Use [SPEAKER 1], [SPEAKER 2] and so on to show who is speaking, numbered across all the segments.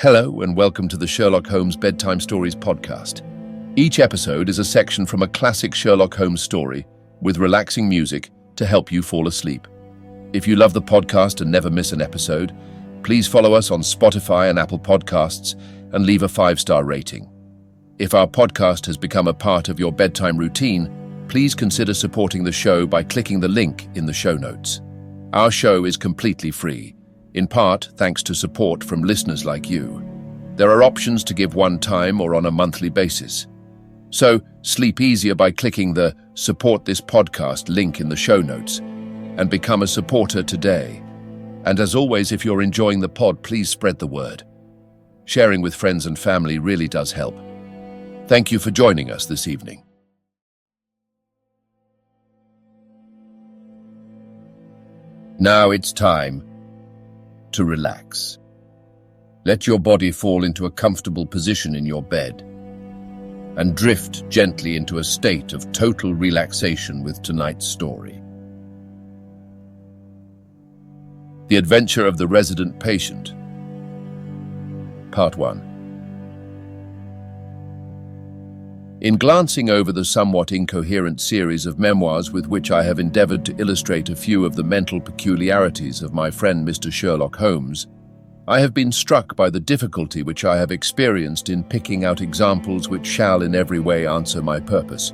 [SPEAKER 1] Hello and welcome to the Sherlock Holmes Bedtime Stories podcast. Each episode is a section from a classic Sherlock Holmes story with relaxing music to help you fall asleep. If you love the podcast and never miss an episode, please follow us on Spotify and Apple Podcasts and leave a 5-star rating. If our podcast has become a part of your bedtime routine, please consider supporting the show by clicking the link in the show notes. Our show is completely free, in part thanks to support from listeners like you. There are options to give one time or on a monthly basis. So sleep easier by clicking the Support This Podcast link in the show notes and become a supporter today. And as always, if you're enjoying the pod, please spread the word. Sharing with friends and family really does help. Thank you for joining us this evening. Now it's time to relax. Let your body fall into a comfortable position in your bed and drift gently into a state of total relaxation with tonight's story. The Adventure of the Resident Patient, Part 1. In glancing over the somewhat incoherent series of memoirs with which I have endeavored to illustrate a few of the mental peculiarities of my friend Mr. Sherlock Holmes, I have been struck by the difficulty which I have experienced in picking out examples which shall in every way answer my purpose.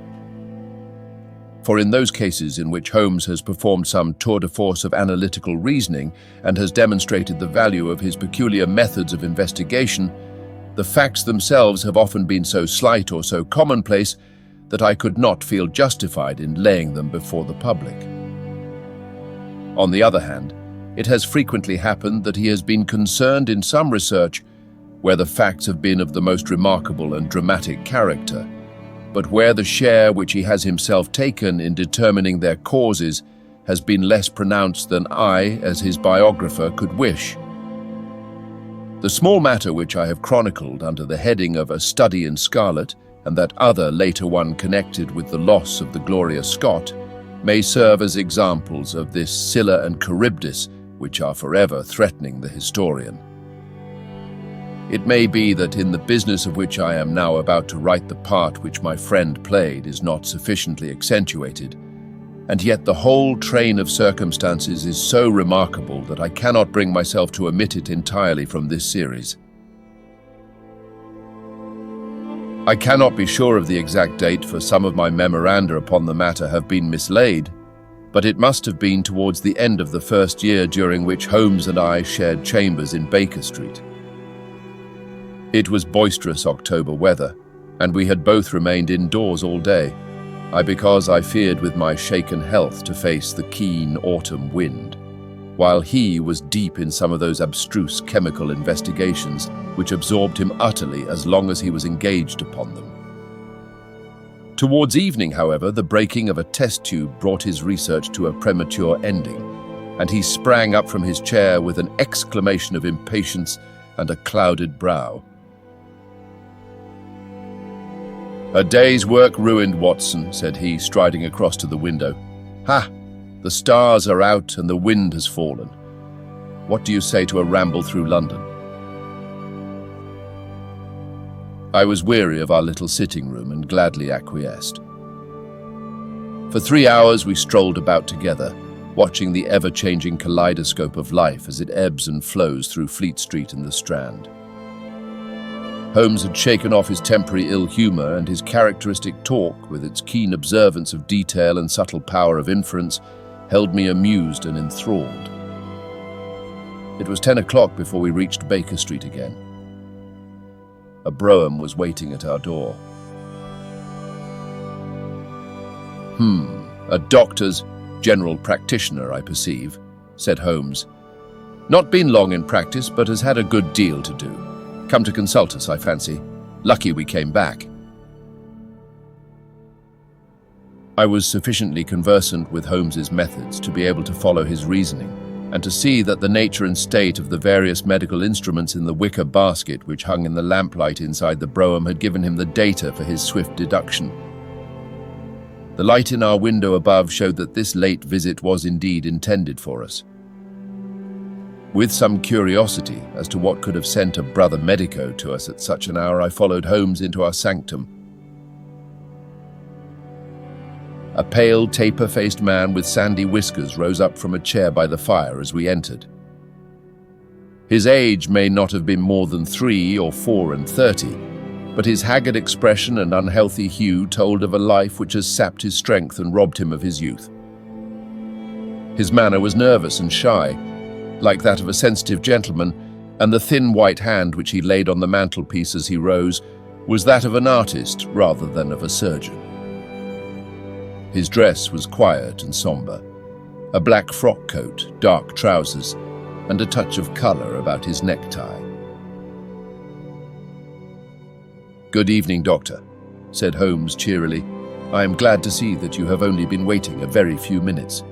[SPEAKER 1] For in those cases in which Holmes has performed some tour de force of analytical reasoning and has demonstrated the value of his peculiar methods of investigation, the facts themselves have often been so slight or so commonplace that I could not feel justified in laying them before the public. On the other hand, it has frequently happened that he has been concerned in some research where the facts have been of the most remarkable and dramatic character, but where the share which he has himself taken in determining their causes has been less pronounced than I, as his biographer, could wish. The small matter which I have chronicled under the heading of A Study in Scarlet, and that other later one connected with the loss of the Gloria Scott, may serve as examples of this Scylla and Charybdis which are forever threatening the historian. It may be that in the business of which I am now about to write the part which my friend played is not sufficiently accentuated, and yet the whole train of circumstances is so remarkable that I cannot bring myself to omit it entirely from this series. I cannot be sure of the exact date, for some of my memoranda upon the matter have been mislaid, but it must have been towards the end of the first year during which Holmes and I shared chambers in Baker Street. It was boisterous October weather, and we had both remained indoors all day. I because I feared with my shaken health to face the keen autumn wind, while he was deep in some of those abstruse chemical investigations which absorbed him utterly as long as he was engaged upon them. Towards evening, however, the breaking of a test tube brought his research to a premature ending, and he sprang up from his chair with an exclamation of impatience and a clouded brow. "A day's work ruined, Watson," said he, striding across to the window. "Ha! The stars are out and the wind has fallen. What do you say to a ramble through London?" I was weary of our little sitting room and gladly acquiesced. For 3 hours we strolled about together, watching the ever-changing kaleidoscope of life as it ebbs and flows through Fleet Street and the Strand. Holmes had shaken off his temporary ill humor, and his characteristic talk, with its keen observance of detail and subtle power of inference, held me amused and enthralled. It was 10 o'clock before we reached Baker Street again. A brougham was waiting at our door. A doctor's general practitioner, I perceive," said Holmes. "Not been long in practice, but has had a good deal to do. Come to consult us, I fancy. Lucky we came back." I was sufficiently conversant with Holmes's methods to be able to follow his reasoning, and to see that the nature and state of the various medical instruments in the wicker basket which hung in the lamplight inside the brougham had given him the data for his swift deduction. The light in our window above showed that this late visit was indeed intended for us. With some curiosity as to what could have sent a brother medico to us at such an hour, I followed Holmes into our sanctum. A pale, taper-faced man with sandy whiskers rose up from a chair by the fire as we entered. His age may not have been more than 3 or 4 and 30, but his haggard expression and unhealthy hue told of a life which has sapped his strength and robbed him of his youth. His manner was nervous and shy, like that of a sensitive gentleman, and the thin white hand which he laid on the mantelpiece as he rose was that of an artist rather than of a surgeon. His dress was quiet and somber, a black frock coat, dark trousers, and a touch of colour about his necktie. "Good evening, Doctor," said Holmes cheerily. "I am glad to see that you have only been waiting a very few minutes."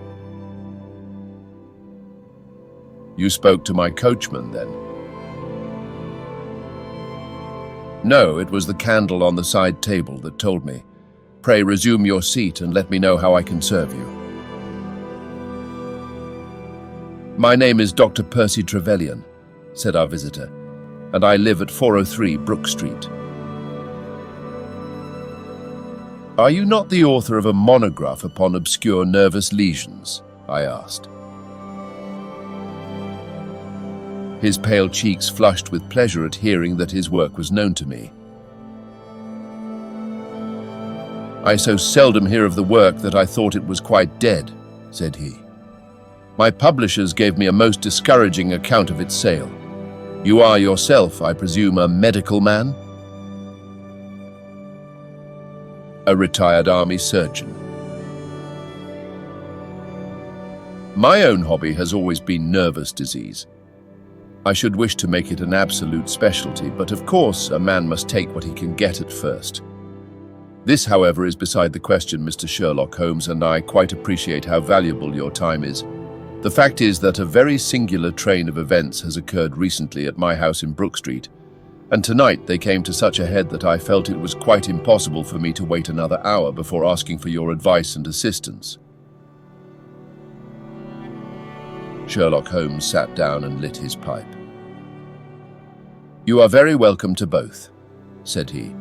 [SPEAKER 1] "You spoke to my coachman, then?" "No, it was the candle on the side table that told me. Pray resume your seat and let me know how I can serve you." "My name is Dr. Percy Trevelyan," said our visitor, "and I live at 403 Brook Street." "Are you not the author of a monograph upon obscure nervous lesions?" I asked. His pale cheeks flushed with pleasure at hearing that his work was known to me. "I so seldom hear of the work that I thought it was quite dead," said he. "My publishers gave me a most discouraging account of its sale. You are yourself, I presume, a medical man?" "A retired army surgeon." "My own hobby has always been nervous disease. I should wish to make it an absolute specialty, but of course a man must take what he can get at first. This, however, is beside the question, Mr. Sherlock Holmes, and I quite appreciate how valuable your time is. The fact is that a very singular train of events has occurred recently at my house in Brook Street, and tonight they came to such a head that I felt it was quite impossible for me to wait another hour before asking for your advice and assistance." Sherlock Holmes sat down and lit his pipe. "You are very welcome to both," said he.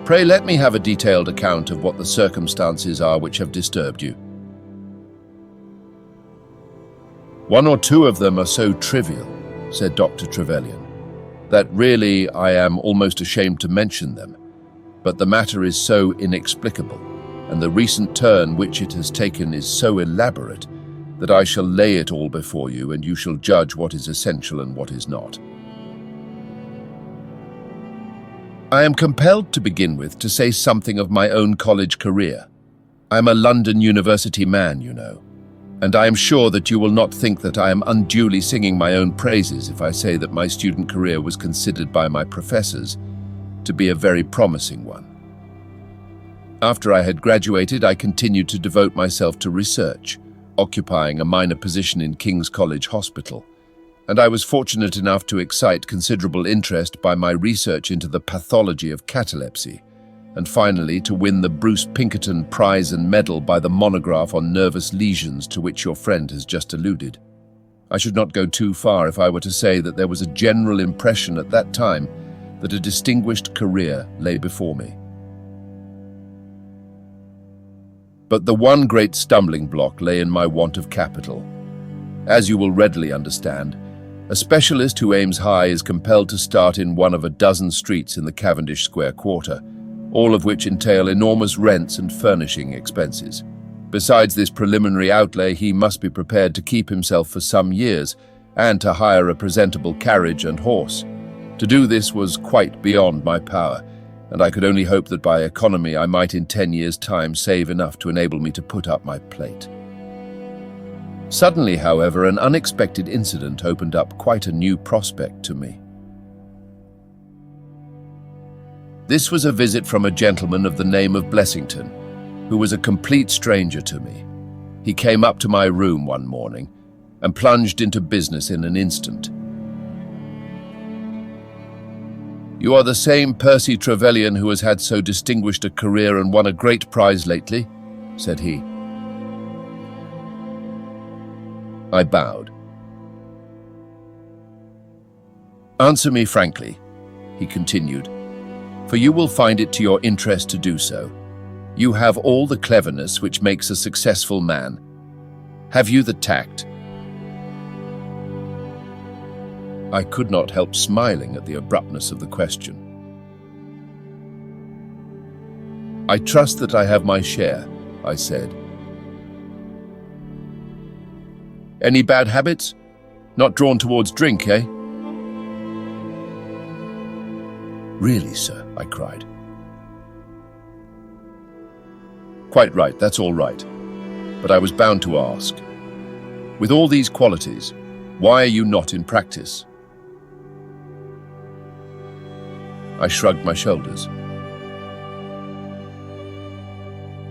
[SPEAKER 1] "Pray let me have a detailed account of what the circumstances are which have disturbed you." "One or two of them are so trivial," said Dr. Trevelyan, "that really I am almost ashamed to mention them. But the matter is so inexplicable, and the recent turn which it has taken is so elaborate, that I shall lay it all before you, and you shall judge what is essential and what is not. I am compelled to begin with to say something of my own college career. I am a London University man, you know, and I am sure that you will not think that I am unduly singing my own praises if I say that my student career was considered by my professors to be a very promising one. After I had graduated, I continued to devote myself to research, occupying a minor position in King's College Hospital, and I was fortunate enough to excite considerable interest by my research into the pathology of catalepsy, and finally to win the Bruce Pinkerton Prize and Medal by the monograph on nervous lesions to which your friend has just alluded. I should not go too far if I were to say that there was a general impression at that time that a distinguished career lay before me. But the one great stumbling block lay in my want of capital. As you will readily understand, a specialist who aims high is compelled to start in one of a dozen streets in the Cavendish Square quarter, all of which entail enormous rents and furnishing expenses. Besides this preliminary outlay, he must be prepared to keep himself for some years and to hire a presentable carriage and horse. To do this was quite beyond my power, and I could only hope that by economy I might in 10 years' time save enough to enable me to put up my plate. Suddenly, however, an unexpected incident opened up quite a new prospect to me. This was a visit from a gentleman of the name of Blessington, who was a complete stranger to me. He came up to my room one morning and plunged into business in an instant. "You are the same Percy Trevelyan who has had so distinguished a career and won a great prize lately?" said he. I bowed. Answer me frankly, he continued, for you will find it to your interest to do so. You have all the cleverness which makes a successful man. Have you the tact? I could not help smiling at the abruptness of the question. I trust that I have my share, I said. Any bad habits? Not drawn towards drink, eh? Really, sir, I cried. Quite right, that's all right. But I was bound to ask. With all these qualities, why are you not in practice? I shrugged my shoulders.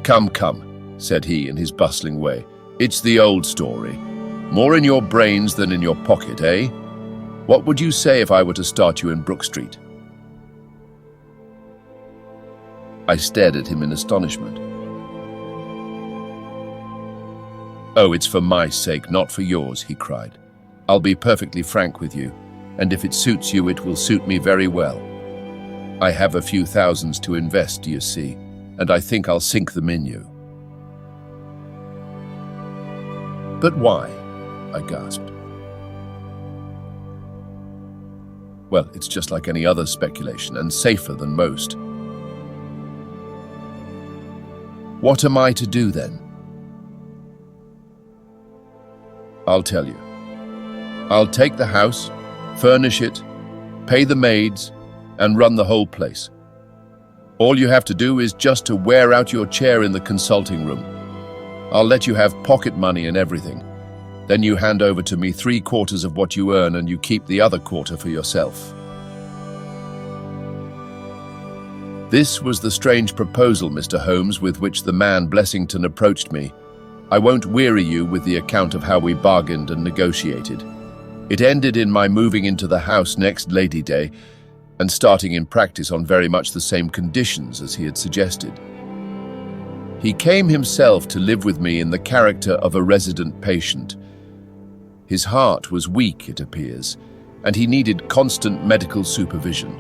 [SPEAKER 1] Come, come, said he in his bustling way. It's the old story. More in your brains than in your pocket, eh? What would you say if I were to start you in Brook Street? I stared at him in astonishment. Oh, it's for my sake, not for yours, he cried. I'll be perfectly frank with you, and if it suits you, it will suit me very well. I have a few thousands to invest, you see, and I think I'll sink them in you. But why? I gasped. Well, it's just like any other speculation, and safer than most. What am I to do then? I'll tell you. I'll take the house, furnish it, pay the maids, and run the whole place. All you have to do is just to wear out your chair in the consulting room. I'll let you have pocket money and everything. Then you hand over to me 3/4 of what you earn and you keep the other quarter for yourself. This was the strange proposal, Mr. Holmes, with which the man Blessington approached me. I won't weary you with the account of how we bargained and negotiated. It ended in my moving into the house next Lady Day and starting in practice on very much the same conditions as he had suggested. He came himself to live with me in the character of a resident patient. His heart was weak, it appears, and he needed constant medical supervision.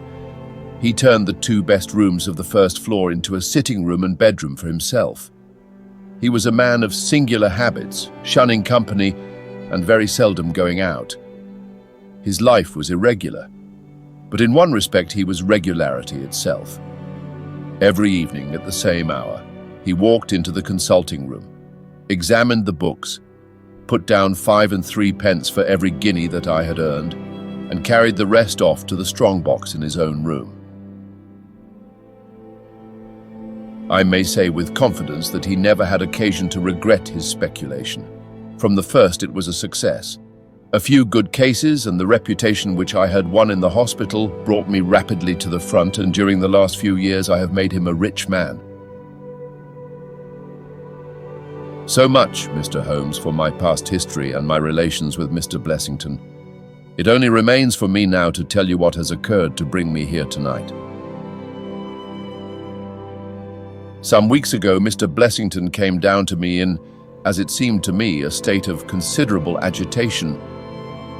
[SPEAKER 1] He turned the 2 best rooms of the first floor into a sitting room and bedroom for himself. He was a man of singular habits, shunning company and very seldom going out. His life was irregular, but in one respect he was regularity itself. Every evening at the same hour, he walked into the consulting room, examined the books, put down 5 3/10 for every guinea that I had earned, and carried the rest off to the strongbox in his own room. I may say with confidence that he never had occasion to regret his speculation. From the first it was a success. A few good cases and the reputation which I had won in the hospital brought me rapidly to the front, and during the last few years I have made him a rich man. So much, Mr. Holmes, for my past history and my relations with Mr. Blessington. It only remains for me now to tell you what has occurred to bring me here tonight. Some weeks ago, Mr. Blessington came down to me in, as it seemed to me, a state of considerable agitation.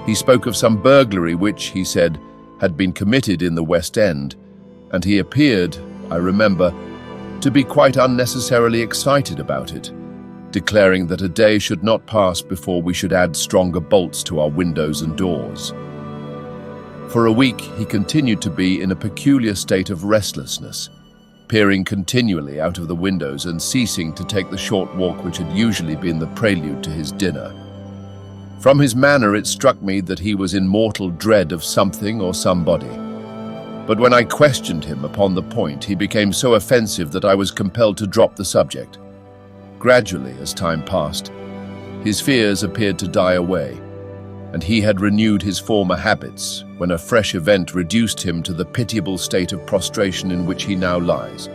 [SPEAKER 1] He spoke of some burglary which, he said, had been committed in the West End, and he appeared, I remember, to be quite unnecessarily excited about it, declaring that a day should not pass before we should add stronger bolts to our windows and doors. For a week, he continued to be in a peculiar state of restlessness, peering continually out of the windows and ceasing to take the short walk which had usually been the prelude to his dinner. From his manner, it struck me that he was in mortal dread of something or somebody. But when I questioned him upon the point, he became so offensive that I was compelled to drop the subject. Gradually, as time passed, his fears appeared to die away, and he had renewed his former habits when a fresh event reduced him to the pitiable state of prostration in which he now lies.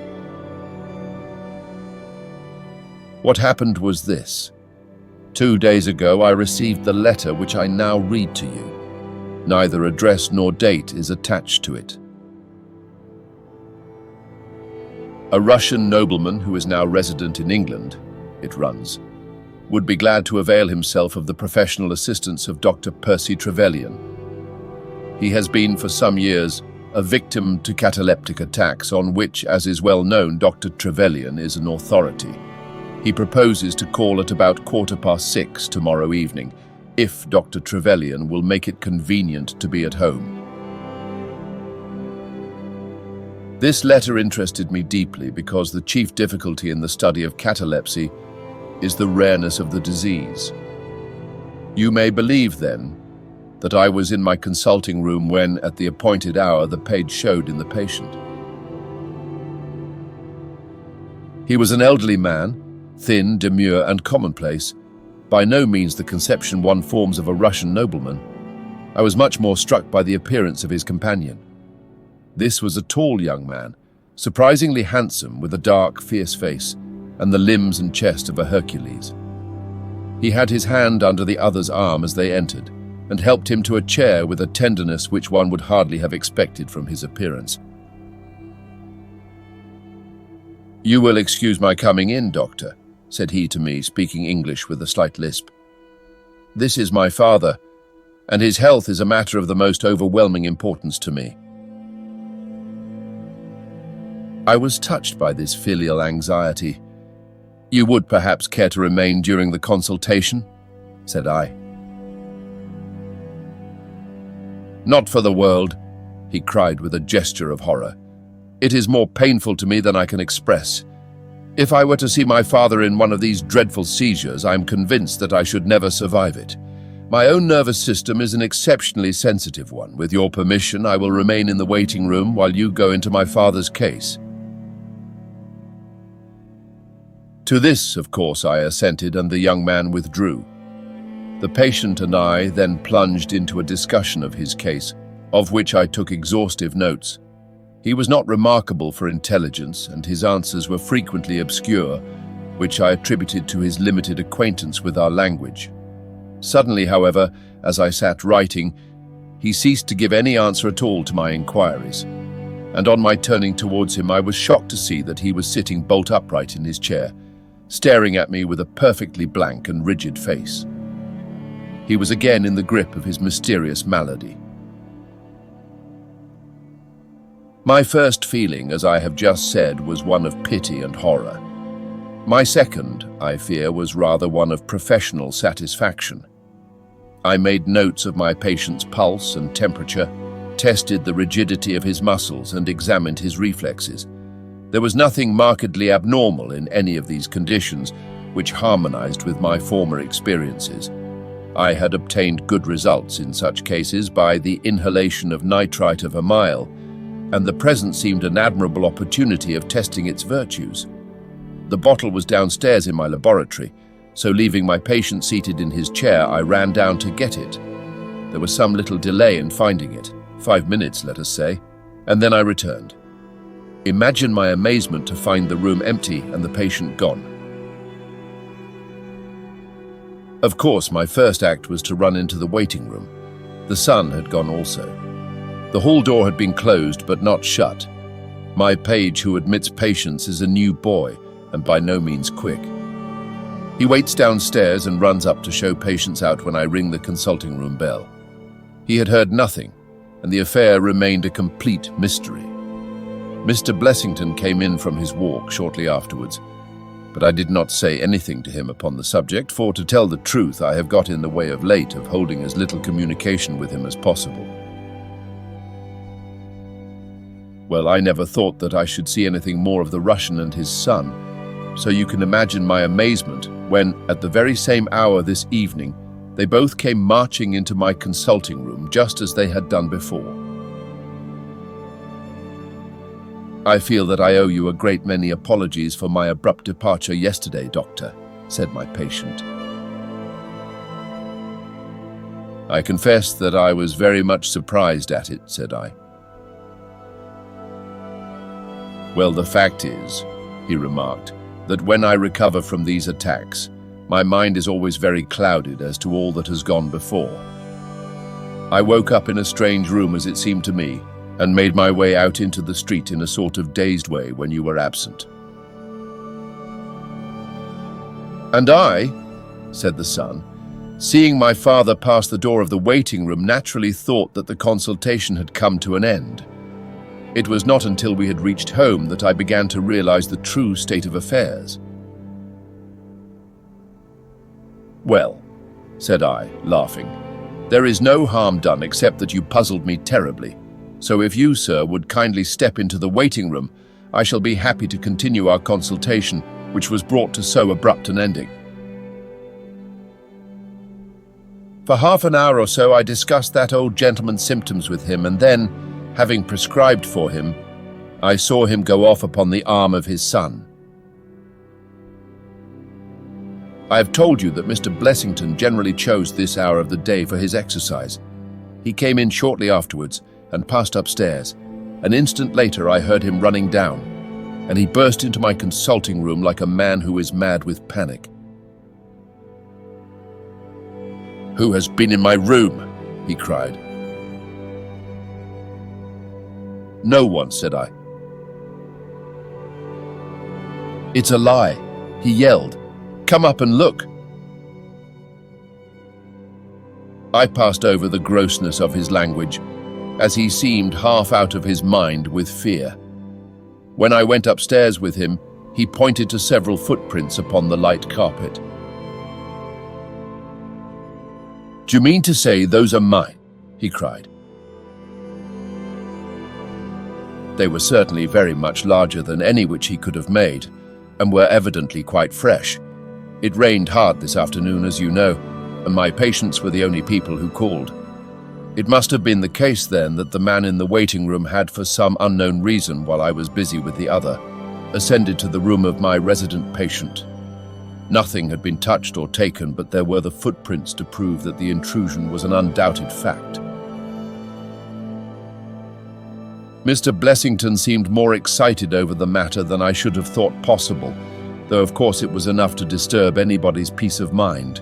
[SPEAKER 1] What happened was this. 2 days ago, I received the letter which I now read to you. Neither address nor date is attached to it. A Russian nobleman who is now resident in England, it runs, would be glad to avail himself of the professional assistance of Dr. Percy Trevelyan. He has been for some years a victim to cataleptic attacks on which, as is well known, Dr. Trevelyan is an authority. He proposes to call at about 6:15 tomorrow evening, if Dr. Trevelyan will make it convenient to be at home. This letter interested me deeply because the chief difficulty in the study of catalepsy is the rareness of the disease. You may believe, then, that I was in my consulting room when, at the appointed hour, the page showed in the patient. He was an elderly man, thin, demure, and commonplace, by no means the conception one forms of a Russian nobleman. I was much more struck by the appearance of his companion. This was a tall young man, surprisingly handsome, with a dark, fierce face and the limbs and chest of a Hercules. He had his hand under the other's arm as they entered, and helped him to a chair with a tenderness which one would hardly have expected from his appearance. "You will excuse my coming in, Doctor," said he to me, speaking English with a slight lisp. "This is my father, and his health is a matter of the most overwhelming importance to me." I was touched by this filial anxiety. "You would perhaps care to remain during the consultation?" said I. "Not for the world," he cried with a gesture of horror. "It is more painful to me than I can express. If I were to see my father in one of these dreadful seizures, I am convinced that I should never survive it. My own nervous system is an exceptionally sensitive one. With your permission, I will remain in the waiting room while you go into my father's case." To this, of course, I assented, and the young man withdrew. The patient and I then plunged into a discussion of his case, of which I took exhaustive notes. He was not remarkable for intelligence, and his answers were frequently obscure, which I attributed to his limited acquaintance with our language. Suddenly, however, as I sat writing, he ceased to give any answer at all to my inquiries, and on my turning towards him, I was shocked to see that he was sitting bolt upright in his chair, staring at me with a perfectly blank and rigid face. He was again in the grip of his mysterious malady. My first feeling, as I have just said, was one of pity and horror. My second, I fear, was rather one of professional satisfaction. I made notes of my patient's pulse and temperature, tested the rigidity of his muscles, and examined his reflexes. There was nothing markedly abnormal in any of these conditions, which harmonized with my former experiences. I had obtained good results in such cases by the inhalation of nitrite of amyl, and the present seemed an admirable opportunity of testing its virtues. The bottle was downstairs in my laboratory, so leaving my patient seated in his chair, I ran down to get it. There was some little delay in finding it, 5 minutes, let us say, and then I returned. Imagine my amazement to find the room empty and the patient gone. Of course, my first act was to run into the waiting room. The son had gone also. The hall door had been closed but not shut. My page who admits patients is a new boy and by no means quick. He waits downstairs and runs up to show patients out when I ring the consulting room bell. He had heard nothing, and the affair remained a complete mystery. Mr. Blessington came in from his walk shortly afterwards, but I did not say anything to him upon the subject, for to tell the truth, I have got in the way of late of holding as little communication with him as possible. Well, I never thought that I should see anything more of the Russian and his son, so you can imagine my amazement when, at the very same hour this evening, they both came marching into my consulting room just as they had done before. "I feel that I owe you a great many apologies for my abrupt departure yesterday, Doctor," said my patient. "I confess that I was very much surprised at it," said I. "Well, the fact is," he remarked, "that when I recover from these attacks, my mind is always very clouded as to all that has gone before. I woke up in a strange room, as it seemed to me, and made my way out into the street in a sort of dazed way when you were absent." "And I," said the son, Seeing my father pass the door of the waiting room, naturally thought that the consultation had come to an end. It was not until we had reached home that I began to realize the true state of affairs. "Well," said I, laughing, "there is no harm done except that you puzzled me terribly. So if you, sir, would kindly step into the waiting room, I shall be happy to continue our consultation, which was brought to so abrupt an ending." For half an hour or so I discussed that old gentleman's symptoms with him, and then, having prescribed for him, I saw him go off upon the arm of his son. I have told you that Mr. Blessington generally chose this hour of the day for his exercise. He came in shortly afterwards and passed upstairs. An instant later I heard him running down, and he burst into my consulting room like a man who is mad with panic. "Who has been in my room?" he cried. "No one," said I. "It's a lie," he yelled. "Come up and look." I passed over the grossness of his language, as he seemed half out of his mind with fear. When I went upstairs with him, he pointed to several footprints upon the light carpet. "Do you mean to say those are mine?" he cried. They were certainly very much larger than any which he could have made, and were evidently quite fresh. It rained hard this afternoon, as you know, and my patients were the only people who called. It must have been the case then that the man in the waiting room had, for some unknown reason, while I was busy with the other, ascended to the room of my resident patient. Nothing had been touched or taken, but there were the footprints to prove that the intrusion was an undoubted fact. Mr. Blessington seemed more excited over the matter than I should have thought possible, though of course it was enough to disturb anybody's peace of mind.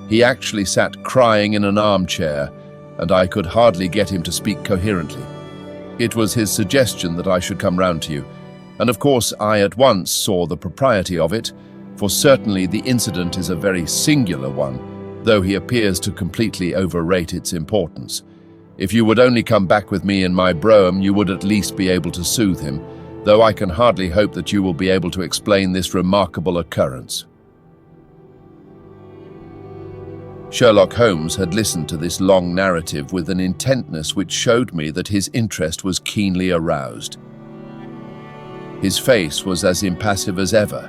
[SPEAKER 1] He actually sat crying in an armchair, and I could hardly get him to speak coherently. It was his suggestion that I should come round to you, and of course I at once saw the propriety of it, for certainly the incident is a very singular one, though he appears to completely overrate its importance. If you would only come back with me in my brougham, you would at least be able to soothe him, though I can hardly hope that you will be able to explain this remarkable occurrence. Sherlock Holmes had listened to this long narrative with an intentness which showed me that his interest was keenly aroused. His face was as impassive as ever,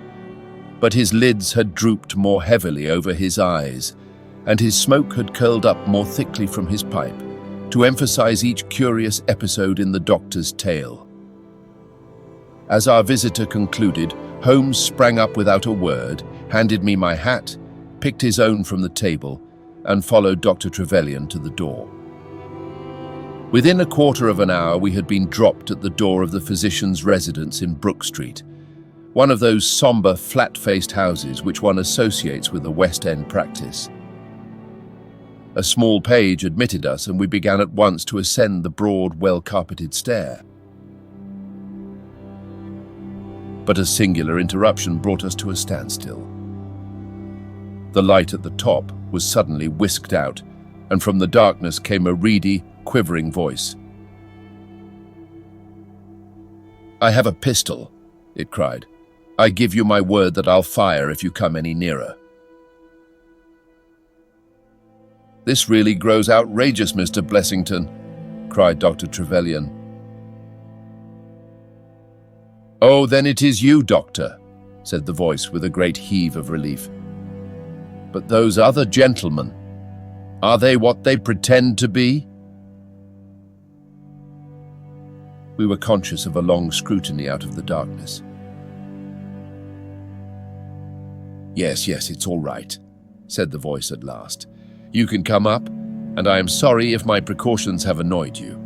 [SPEAKER 1] but his lids had drooped more heavily over his eyes, and his smoke had curled up more thickly from his pipe, to emphasize each curious episode in the doctor's tale. As our visitor concluded, Holmes sprang up without a word, handed me my hat, picked his own from the table, and followed Dr. Trevelyan to the door. Within a quarter of an hour we had been dropped at the door of the physician's residence in Brook Street, one of those somber, flat-faced houses which one associates with the West End practice. A small page admitted us, and we began at once to ascend the broad, well-carpeted stair. But a singular interruption brought us to a standstill. The light at the top was suddenly whisked out, and from the darkness came a reedy, quivering voice. "I have a pistol," it cried. "I give you my word that I'll fire if you come any nearer." "This really grows outrageous, Mr. Blessington," cried Dr. Trevelyan. "Oh, then it is you, Doctor," said the voice with a great heave of relief. "But those other gentlemen, are they what they pretend to be?" We were conscious of a long scrutiny out of the darkness. Yes, it's all right," said the voice at last. "You can come up, and I am sorry if my precautions have annoyed you."